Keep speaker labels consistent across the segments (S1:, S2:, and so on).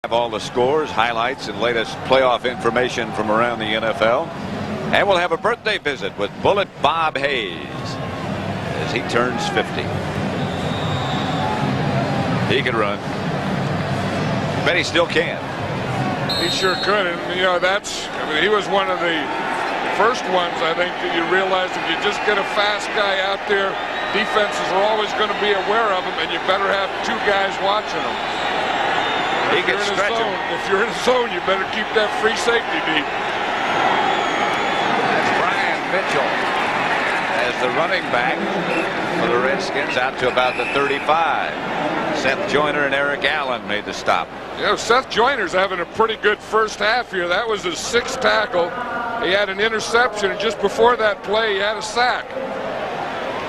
S1: Have all the scores, highlights, and latest playoff information from around the NFL. And we'll have a birthday visit with Bullet Bob Hayes as he turns 50. He can run. Bet he still can.
S2: He sure could. And, you know, he was one of the first ones, I think, that you realize if you just get a fast guy out there, defenses are always going to be aware of him, and you better have two guys watching him.
S1: He can stretch him.
S2: If you're in a zone, you better keep that free safety deep.
S1: That's Brian Mitchell as the running back for the Redskins out to about the 35. Seth Joyner and Eric Allen made the stop.
S2: You know, Seth Joyner's having a pretty good first half here. That was his sixth tackle. He had an interception, and just before that play, he had a sack.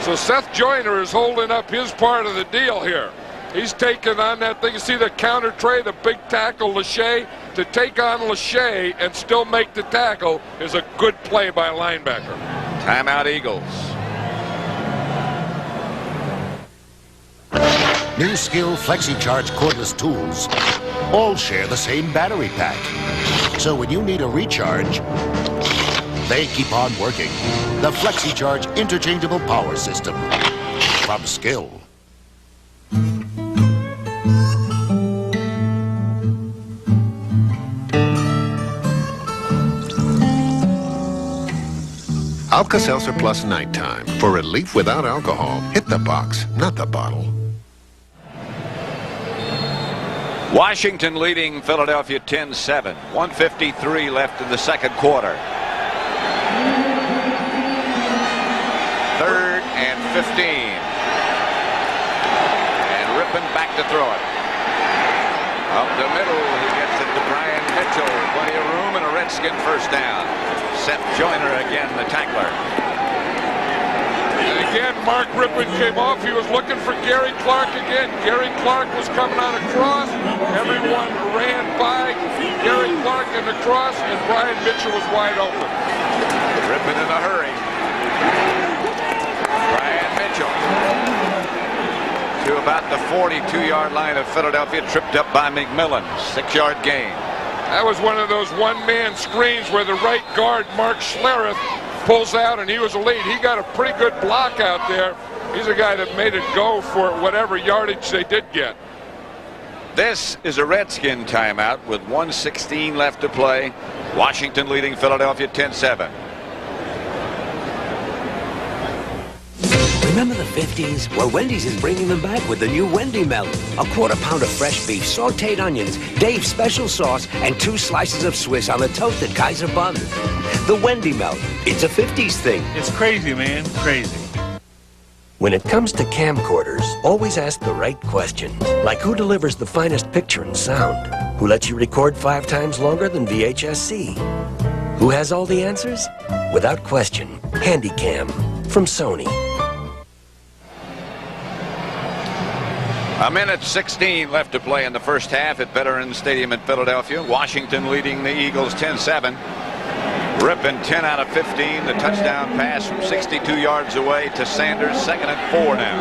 S2: So Seth Joyner is holding up his part of the deal here. He's taking on that thing. You see the counter tray, the big tackle, Lachey. To take on Lachey and still make the tackle is a good play by a linebacker.
S1: Timeout, Eagles.
S3: New Skill FlexiCharge cordless tools all share the same battery pack. So when you need a recharge, they keep on working. The FlexiCharge interchangeable power system from Skill.
S4: Alka-Seltzer Plus Nighttime. For relief without alcohol. Hit the box, not the bottle.
S1: Washington leading Philadelphia 10-7. 1:53 left in the second quarter. 3rd and 15. And Rippon back to throw it. Up the middle, he gets it to Brian Mitchell. Plenty of room and a Redskin first down. Seth Joyner again, the tackler.
S2: And again, Mark Rippon came off. He was looking for Gary Clark again. Gary Clark was coming on a cross. Everyone ran by Gary Clark in the cross, and Brian Mitchell was wide open.
S1: Rippon in a hurry. Brian Mitchell to about the 42-yard line of Philadelphia, tripped up by McMillan. 6-yard gain.
S2: That was one of those one-man screens where the right guard, Mark Schlereth, pulls out, and he was a lead. He got a pretty good block out there. He's a guy that made it go for whatever yardage they did get.
S1: This is a Redskin timeout with 1:16 left to play. Washington leading Philadelphia 10-7.
S5: Remember the 50s? Well, Wendy's is bringing them back with the new Wendy Melt. A quarter-pound of fresh beef, sauteed onions, Dave's special sauce, and 2 slices of Swiss on the toasted Kaiser bun. The Wendy Melt. It's a 50s thing.
S6: It's crazy, man. Crazy.
S5: When it comes to camcorders, always ask the right question. Like who delivers the finest picture and sound? Who lets you record 5 times longer than VHS-C? Who has all the answers? Without question, Handycam from Sony.
S1: A minute 16 left to play in the first half at Veterans Stadium in Philadelphia. Washington leading the Eagles 10-7. Rippon 10 out of 15. The touchdown pass from 62 yards away to Sanders. 2nd and 4 now.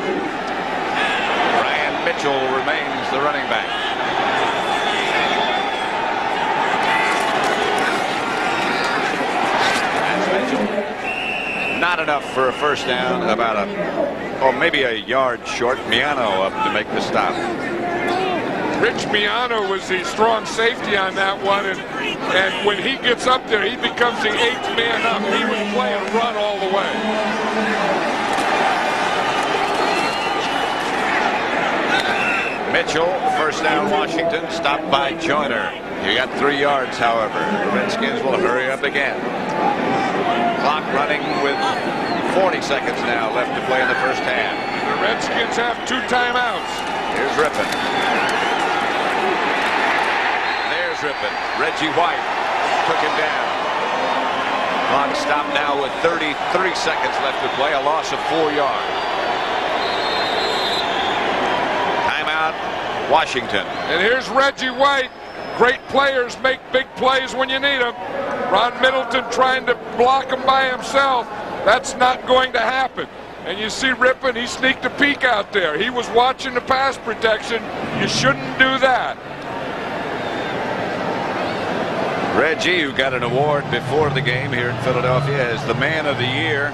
S1: Brian Mitchell remains the running back. That's Mitchell. Not enough for a first down. About maybe a yard short. Miano up to make the stop.
S2: Rich Miano was the strong safety on that one, and when he gets up there, he becomes the 8th man up. He was playing run all the way.
S1: Mitchell, first down Washington, stopped by Joyner. You got 3 yards, however. The Redskins will hurry up again. Clock running with 40 seconds now left to play in the first half.
S2: The Redskins have 2 timeouts.
S1: Here's Rippon. There's Rippon. Reggie White took him down. Clock stopped now with 33 seconds left to play. A loss of 4 yards. Timeout, Washington.
S2: And here's Reggie White. Great players make big plays when you need them. Ron Middleton trying to block him by himself. That's not going to happen. And you see Rippon, he sneaked a peek out there. He was watching the pass protection. You shouldn't do that.
S1: Reggie, who got an award before the game here in Philadelphia as the man of the year,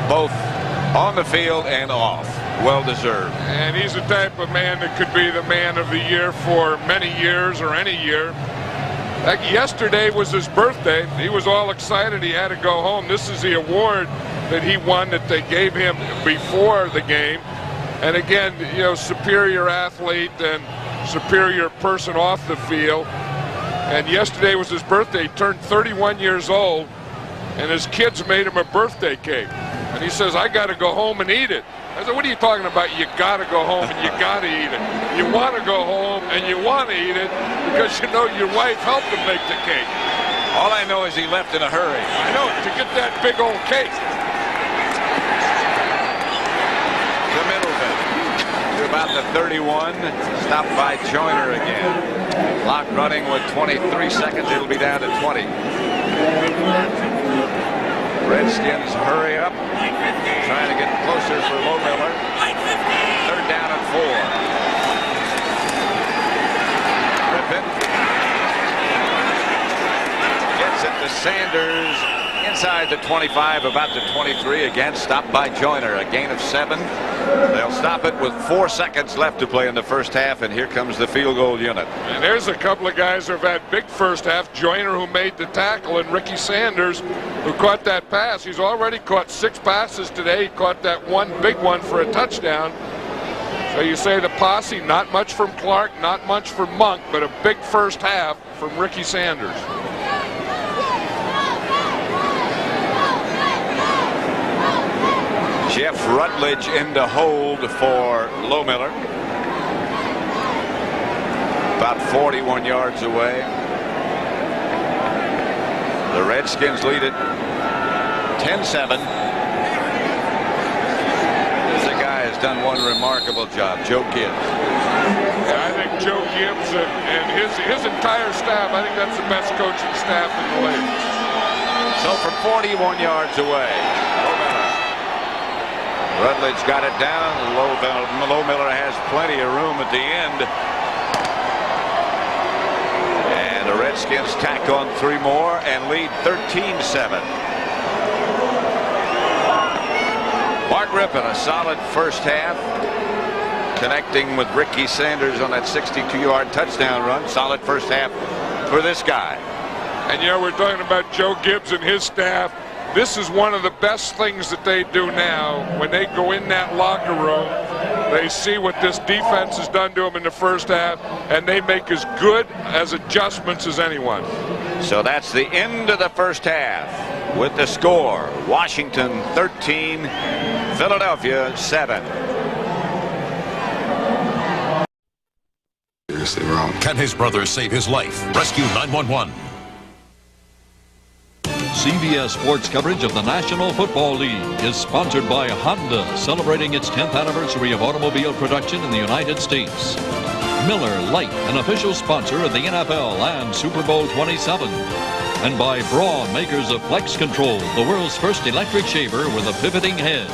S1: both on the field and off. Well deserved.
S2: And he's the type of man that could be the man of the year for many years or any year. Like yesterday was his birthday. He was all excited. He had to go home. This is the award that he won that they gave him before the game. And again, you know, superior athlete and superior person off the field. And yesterday was his birthday. He turned 31 years old, and his kids made him a birthday cake. And he says, I got to go home and eat it. I said, what are you talking about? You got to go home and you got to eat it. You want to go home and you want to eat it because you know your wife helped him make the cake.
S1: All I know is he left in a hurry.
S2: I know, to get that big old cake.
S1: To Middleton, to about the 31, stopped by Joyner again. Clock running with 23 seconds. It'll be down to 20. Redskins hurry up, trying to get closer for Lohmiller. 3rd down and 4. Rippon gets it to Sanders inside the 25, about the 23. Again, stopped by Joyner. A gain of 7. They'll stop it with 4 seconds left to play in the first half, and here comes the field goal unit.
S2: And there's a couple of guys who have had big first half. Joyner, who made the tackle, and Ricky Sanders, who caught that pass. He's already caught 6 passes today. He caught that one big one for a touchdown. So you say the posse, not much from Clark, not much from Monk, but a big first half from Ricky Sanders.
S1: Jeff Rutledge into hold for Lohmiller. About 41 yards away. The Redskins lead it 10-7. This guy has done one remarkable job, Joe Gibbs.
S2: Yeah, I think Joe Gibbs and his entire staff, I think that's the best coaching staff in the league.
S1: So from 41 yards away, Rutledge got it down. Lohmiller has plenty of room at the end. And the Redskins tack on 3 more and lead 13-7. Mark Rippon, a solid first half, connecting with Ricky Sanders on that 62-yard touchdown run. Solid first half for this guy.
S2: And you know, we're talking about Joe Gibbs and his staff. This is one of the best things that they do now. When they go in that locker room, they see what this defense has done to them in the first half, and they make as good as adjustments as anyone.
S1: So that's the end of the first half with the score: Washington 13, Philadelphia 7.
S7: Seriously wrong.
S8: Can his brother save his life? Rescue 911.
S9: CBS Sports coverage of the National Football League is sponsored by Honda, celebrating its 10th anniversary of automobile production in the United States. Miller Lite, an official sponsor of the NFL and Super Bowl 27. And by Braun, makers of Flex Control, the world's first electric shaver with a pivoting head.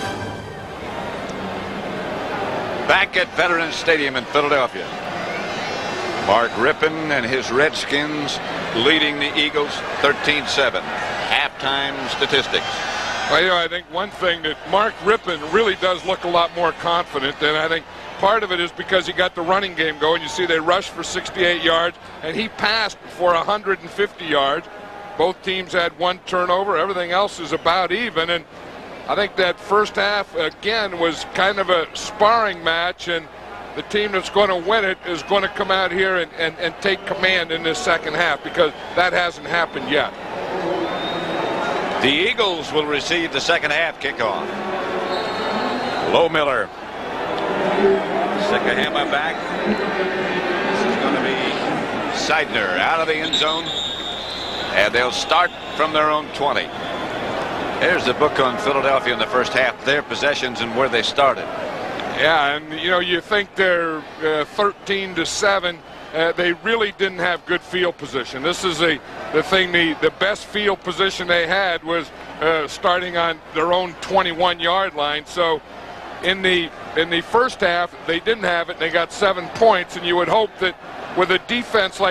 S1: Back at Veterans Stadium in Philadelphia, Mark Rippon and his Redskins leading the Eagles 13-7. Halftime statistics.
S2: Well, you know, I think one thing that Mark Rippon really does look a lot more confident, and I think part of it is because he got the running game going. You see they rushed for 68 yards, and he passed for 150 yards. Both teams had 1 turnover. Everything else is about even, and I think that first half, again, was kind of a sparring match, and the team that's going to win it is going to come out here and take command in this second half, because that hasn't happened yet.
S1: The Eagles will receive the second half kickoff. Lohmiller. Sikahema back. This is going to be Seidner out of the end zone. And they'll start from their own 20. There's the book on Philadelphia in the first half. Their possessions and where they started.
S2: Yeah, and you know, you think they're 13-7. They really didn't have good field position. This is the thing. The best field position they had was starting on their own 21-yard line. So in the first half, they didn't have it. They got 7 points, and you would hope that with a defense like